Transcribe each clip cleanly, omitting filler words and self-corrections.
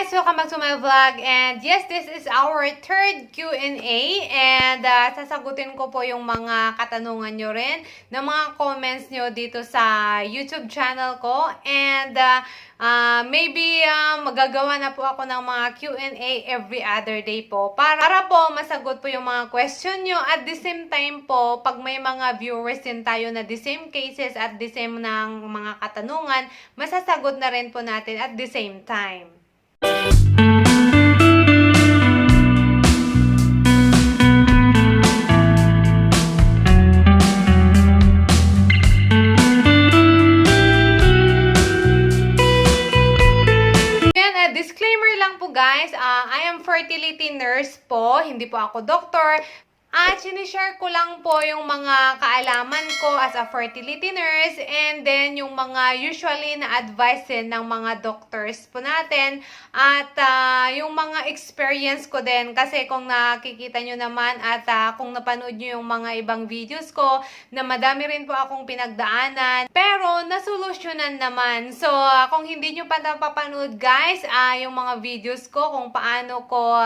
guys! Welcome back to my vlog. And yes, this is our third Q&A. And sasagutin ko po yung mga katanungan nyo rin ng mga comments nyo dito sa YouTube channel ko. And maybe magagawa na po ako ng mga Q&A every other day po. Para po masagot po yung mga question nyo. At the same time po, pag may mga viewers din tayo na the same cases at the same ng mga katanungan, masasagot na rin po natin at the same time. Disclaimer lang po guys, I am fertility nurse po, hindi po ako doctor. At sinishare ko lang po yung mga kaalaman ko as a fertility nurse and then yung mga usually na advice din ng mga doctors po natin at yung mga experience ko din kasi kung nakikita nyo naman at kung napanood nyo yung mga ibang videos ko na madami rin po akong pinagdaanan pero nasolusyonan naman. So kung hindi nyo pa napapanood guys, yung mga videos ko kung paano ko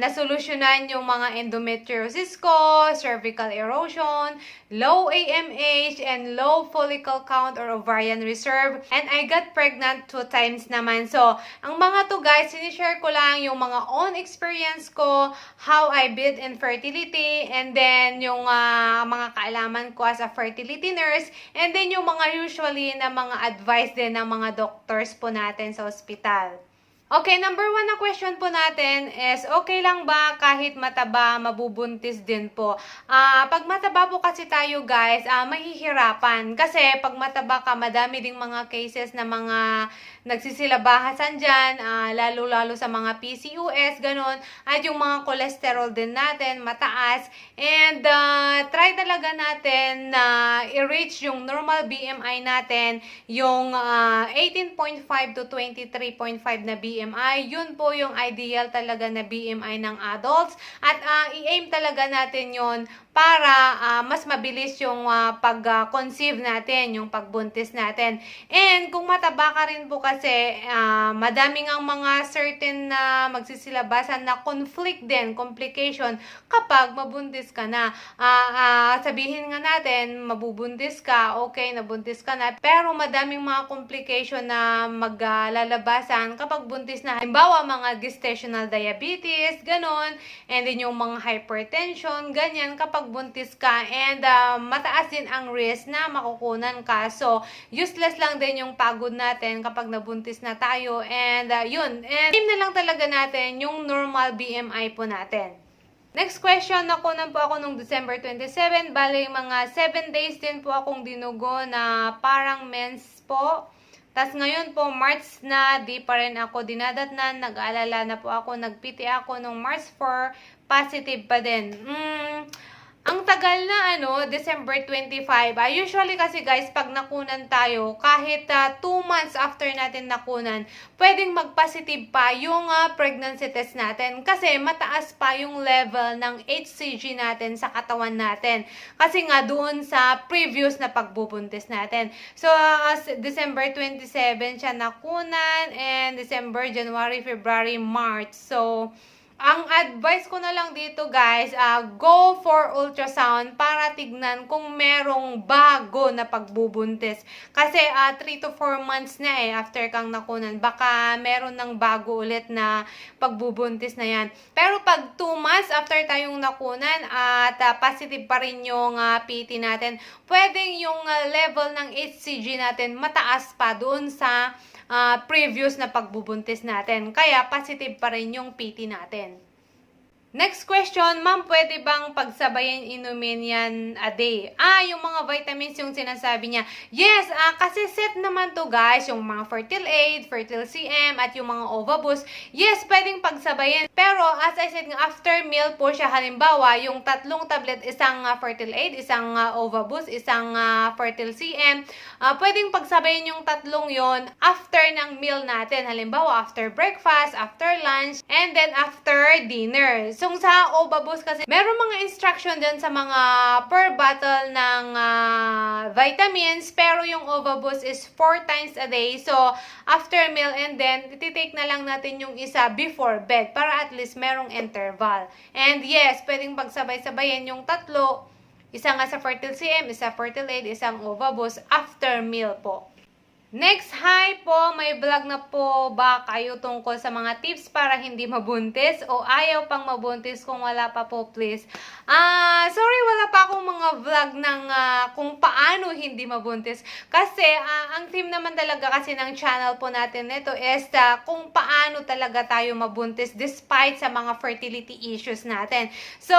nasolusyonan yung mga endometriosis ko, cervical erosion, low AMH, and low follicle count or ovarian reserve. And I got pregnant 2 times naman. So, ang mga to guys, sinishare ko lang yung mga own experience ko, how I build infertility, and then yung mga kaalaman ko as a fertility nurse, and then yung mga usually na mga advice din ng mga doctors po natin sa ospital. Okay, number 1 na question po natin is, okay lang ba kahit mataba, mabubuntis din po? Pag mataba po kasi tayo guys, mahihirapan. Kasi pag mataba ka, madami ding mga cases na mga nagsisilabahasan dyan, lalo-lalo sa mga PCOS, ganun. At yung mga cholesterol din natin, mataas. And try talaga natin na i-reach yung normal BMI natin, yung 18.5 to 23.5 na BMI. Yun po yung ideal talaga na BMI ng adults. At i-aim talaga natin yun para mas mabilis yung pag-conceive natin, yung pagbuntis natin. And kung mataba ka rin po kasi, madaming ang mga certain na magsisilabasan na conflict din, complication, kapag mabuntis ka na. Sabihin nga natin, mabubuntis ka, okay, nabuntis ka na, pero madaming mga complication na maglalabasan kapag buntis na. Halimbawa, mga gestational diabetes, ganon, and then yung mga hypertension, ganyan, kapag buntis ka, and mataas din ang risk na makukunan ka. So, useless lang din yung pagod natin kapag nabuntis na tayo, and yun, and aim na lang talaga natin yung normal BMI po natin. Next question, nakunan po ako nung December 27, bali mga 7 days din po akong dinugo na parang mens po. Tas ngayon po, March na, di pa rin ako dinadatnan, nag-aalala na po ako, nag-PT ako nung March 4, positive pa din. Ang tagal na December 25. Usually kasi guys, pag nakunan tayo, kahit 2 months after natin nakunan, pwedeng mag-positive pa yung pregnancy test natin. Kasi mataas pa yung level ng HCG natin sa katawan natin. Kasi nga doon sa previous na pagbubuntis natin. So, December 27 siya nakunan, and December, January, February, March. So, ang advice ko na lang dito guys, go for ultrasound para tignan kung merong bago na pagbubuntis. Kasi 3 to 4 months na after kang nakunan. Baka meron ng bago ulit na pagbubuntis na yan. Pero pag 2 months after tayong nakunan at positive pa rin yung PT natin, pwedeng yung level ng HCG natin mataas pa doon sa previous na pagbubuntis natin. Kaya positive pa rin yung PT natin. Next question, ma'am, pwede bang pagsabayin inumin yan a day? Yung mga vitamins yung sinasabi niya. Yes, kasi set naman to guys, yung mga Fertil Aid, Fertil CM, at yung mga Ova Boost. Yes, pwedeng pagsabayin. Pero, as I said nga, after meal po siya, halimbawa, yung 3 tablet, isang Fertil Aid, isang Ovaboost, isang Fertil CM, pwedeng pagsabayin yung 3 yon after ng meal natin. Halimbawa, after breakfast, after lunch, and then after dinner. So, sa Ovaboost kasi, meron mga instruction dyan sa mga per bottle ng vitamins, pero yung Ovaboost is 4 times a day. So, after meal and then, ititake na lang natin yung isa before bed para at least merong interval. And yes, pwedeng pagsabay-sabayin yung 3. Isa nga sa Fertil CM, isa Fertil Aid, isang Ovaboost after meal po. Next, hi po! May vlog na po ba kayo tungkol sa mga tips para hindi mabuntis o ayaw pang mabuntis? Kung wala pa po, please. Sorry, wala pa akong mga vlog ng kung paano hindi mabuntis. Kasi, ang theme naman talaga kasi ng channel po natin nito is kung paano talaga tayo mabuntis despite sa mga fertility issues natin. So,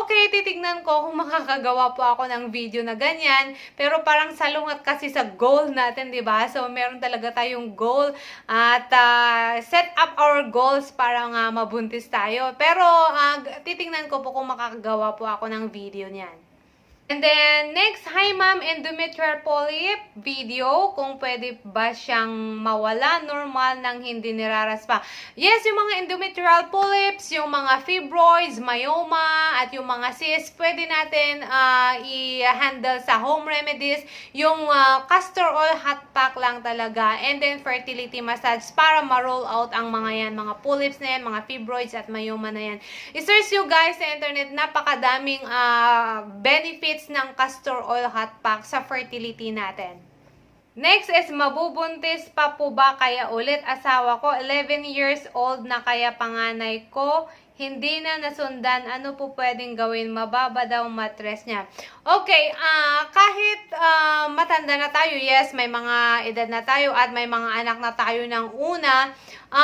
okay, titignan ko kung makakagawa po ako ng video na ganyan. Pero parang salungat kasi sa goal natin, diba? So, meron talaga tayong goal at set up our goals para nga mabuntis tayo. Pero, titingnan ko po kung makakagawa po ako ng video niyan. And then, next, hi ma'am, endometrial polyp video, kung pwede ba siyang mawala, normal nang hindi niraraspa. Yes, yung mga endometrial polyps, yung mga fibroids, myoma, at yung mga cysts, pwede natin i-handle sa home remedies, yung castor oil hot pack lang talaga, and then fertility massage para ma-roll out ang mga yan, mga polyps na yan, mga fibroids at myoma na yan. I-search nyo guys sa internet, napakadaming benefits ng castor oil hot pack sa fertility natin. Next is, mabubuntis pa po ba kaya ulit? Asawa ko, 11 years old na, kaya panganay ko hindi na nasundan. Ano po pwedeng gawin? Mababa daw matres niya. Okay, kahit matanda na tayo, yes, may mga edad na tayo at may mga anak na tayo ng una,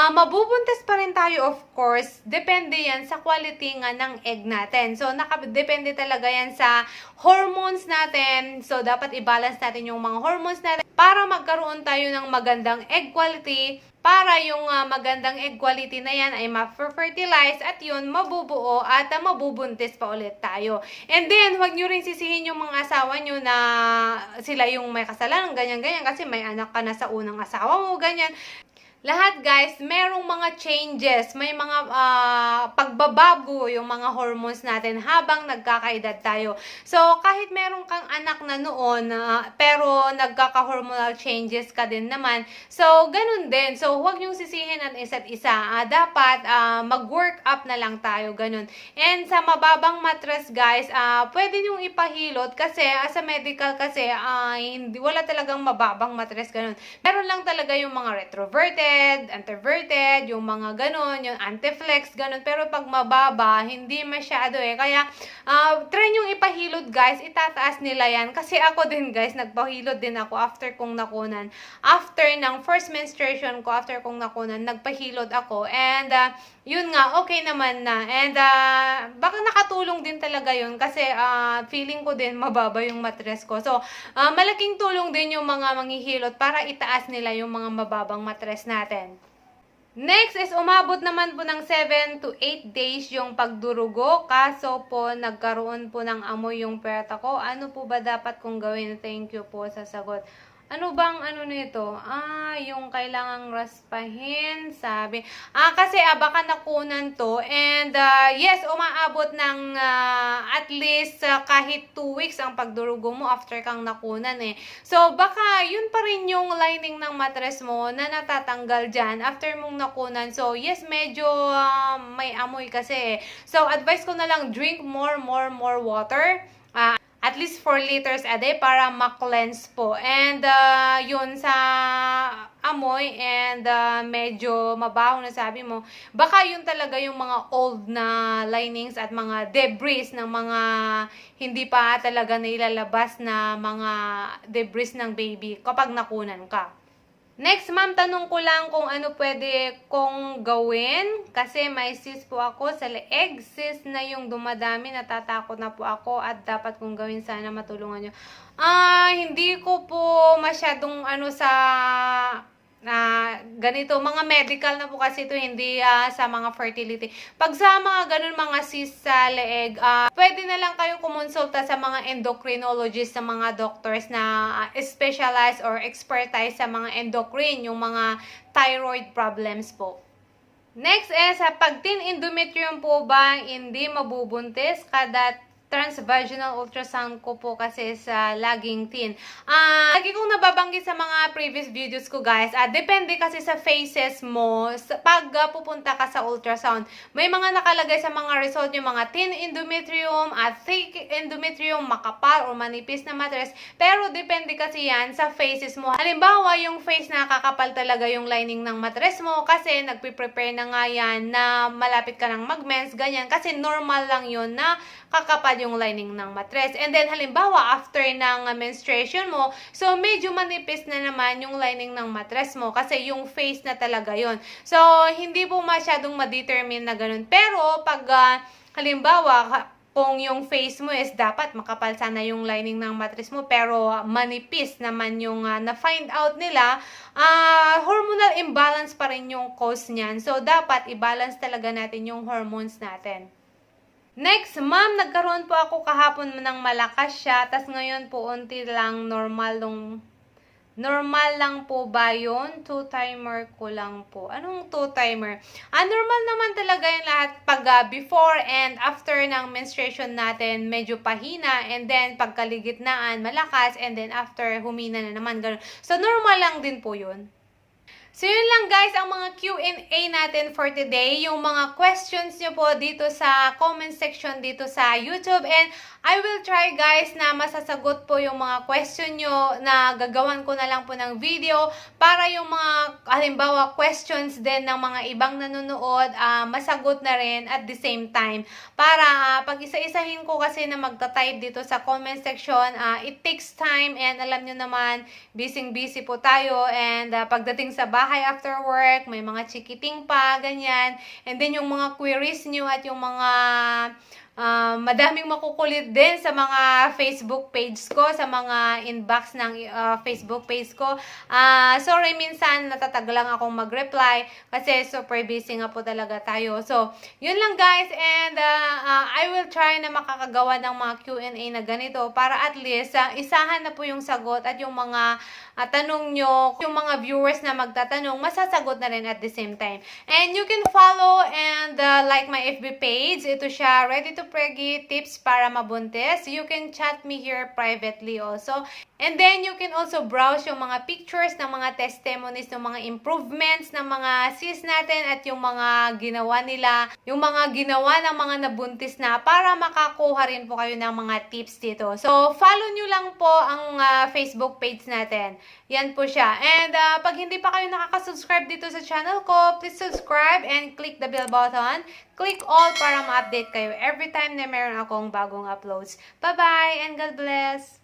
mabubuntis pa rin tayo, of course. Depende yan sa quality nga ng egg natin. So, depende talaga yan sa hormones natin. So, dapat i-balance natin yung mga hormones natin para magkaroon tayo ng magandang egg quality, para yung magandang egg quality na yan ay ma-fertilize at yun mabubuo at mabubuntis pa ulit tayo. And then, huwag nyo rin sisihin yung mga asawa nyo na sila yung may kasalanan, ganyan-ganyan, kasi may anak ka na sa unang asawa mo, ganyan. Lahat guys, merong mga changes, may mga pagbabago yung mga hormones natin habang nagkakaedad tayo. So, kahit meron kang anak na noon, pero nagkaka-hormonal changes ka din naman, so, ganun din. So, huwag niyong sisihin ang isa't isa. Dapat mag-work up na lang tayo, ganun. And sa mababang mattress guys, pwede niyong ipahilot kasi sa medical kasi, wala talagang mababang mattress, ganun. Meron lang talaga yung mga retroverted, anteverted, yung mga ganon, yung anti-flex, ganon. Pero pag mababa, hindi masyado eh. Kaya, try nyong ipahilod guys, itataas nila yan. Kasi ako din guys, nagpahilod din ako after kong nakunan. After ng first menstruation ko, after kong nakunan, nagpahilod ako. And, yun nga, okay naman na. And, baka nakatulong din talaga yun. Kasi, feeling ko din, mababa yung mattress ko. So, malaking tulong din yung mga manghihilot para itaas nila yung mga mababang mattress natin. Next is, umabot naman po ng 7 to 8 days yung pagdurugo. Kaso po, nagkaroon po ng amoy yung puwerta ko. Ano po ba dapat kong gawin? Thank you po sa sagot. Ano bang ano nito? Yung kailangang raspahin, sabi. Kasi baka nakunan to. And yes, umaabot ng at least kahit 2 weeks ang pagdurugo mo after kang nakunan eh. So, baka yun pa rin yung lining ng mattress mo na natatanggal dyan after mong nakunan. So, yes, medyo may amoy kasi eh. So, advice ko na lang, drink more water. At least 4 liters a day para ma-cleanse po. And yun sa amoy and medyo mabaho na sabi mo, baka yun talaga yung mga old na linings at mga debris ng mga hindi pa talaga nailalabas na mga debris ng baby kapag nakunan ka. Next, ma'am, tanong ko lang kung ano pwede kong gawin. Kasi may cyst po ako sa leeg. Cyst na yung dumadami. Natatakot na po ako at dapat kong gawin. Sana matulungan nyo. Hindi ko po masyadong ganito, mga medical na po kasi ito, hindi sa mga fertility. Pag sa mga ganun, mga cyst sa leeg, pwede na lang kayong kumonsulta sa mga endocrinologist, sa mga doctors na specialized or expertise sa mga endocrine, yung mga thyroid problems po. Next is, pag teen endometrium po ba hindi mabubuntis kada transvaginal ultrasound ko po kasi sa laging teen. Lagi kong nababanggit sa mga previous videos ko guys, depende kasi sa phases mo pag pupunta ka sa ultrasound. May mga nakalagay sa mga result yung mga thin endometrium, thick endometrium, makapal o manipis na matres. Pero depende kasi yan sa phases mo. Halimbawa, yung phase na kakapal talaga yung lining ng matres mo kasi nagpe-prepare na nga yan na malapit ka ng mag-mens, ganyan. Kasi normal lang yun na kakapal yung lining ng matres. And then, halimbawa, after ng menstruation mo, so medyo manipis na naman yung lining ng matres mo kasi yung phase na talaga yon. So, hindi po masyadong ma-determine na ganun. Pero, pag halimbawa, kung yung face mo is dapat makapal sana yung lining ng matres mo pero manipis naman yung na-find out nila, hormonal imbalance pa rin yung cause niyan. So, dapat i-balance talaga natin yung hormones natin. Next, ma'am, nagkaroon po ako kahapon ng malakas siya, tas ngayon po unti lang, normal lang po ba yun? 2-timer ko lang po. Anong 2-timer? Normal naman talaga yung lahat pag before and after ng menstruation natin, medyo pahina, and then pagkaligitnaan, malakas, and then after, humina na naman. Ganun. So, normal lang din po yun. So, yun lang guys, ang mga Q&A natin for today. Yung mga questions nyo po dito sa comment section dito sa YouTube. And I will try guys na masasagot po yung mga question nyo na gagawan ko na lang po ng video para yung mga halimbawa questions din ng mga ibang nanonood masagot na rin at the same time. Para pag isa-isahin ko kasi na magta-type dito sa comment section, it takes time and alam nyo naman, busy po tayo and pagdating sa bahay after work, may mga chikiting pa, ganyan. And then yung mga queries nyo at yung mga madaming makukulit din sa mga Facebook page ko, sa mga inbox ng Facebook page ko. Sorry, minsan natatag lang akong mag-reply kasi super busy nga po talaga tayo. So, yun lang guys, and I will try na makakagawa ng mga Q&A na ganito para at least isahan na po yung sagot at yung mga tanong nyo, yung mga viewers na magtatanong, masasagot na rin at the same time. And you can follow and like my FB page. Ito siya, Ready to Preggy Tips para Mabuntis. You can chat me here privately also. And then, you can also browse yung mga pictures ng mga testimonies, ng mga improvements ng mga sis natin at yung mga ginawa nila, yung mga ginawa ng mga nabuntis na para makakuha rin po kayo ng mga tips dito. So, follow nyo lang po ang Facebook page natin. Yan po siya. And pag hindi pa kayo nakaka-subscribe dito sa channel ko, please subscribe and click the bell button. Click all para ma-update kayo every time na meron akong bagong uploads. Bye-bye and God bless!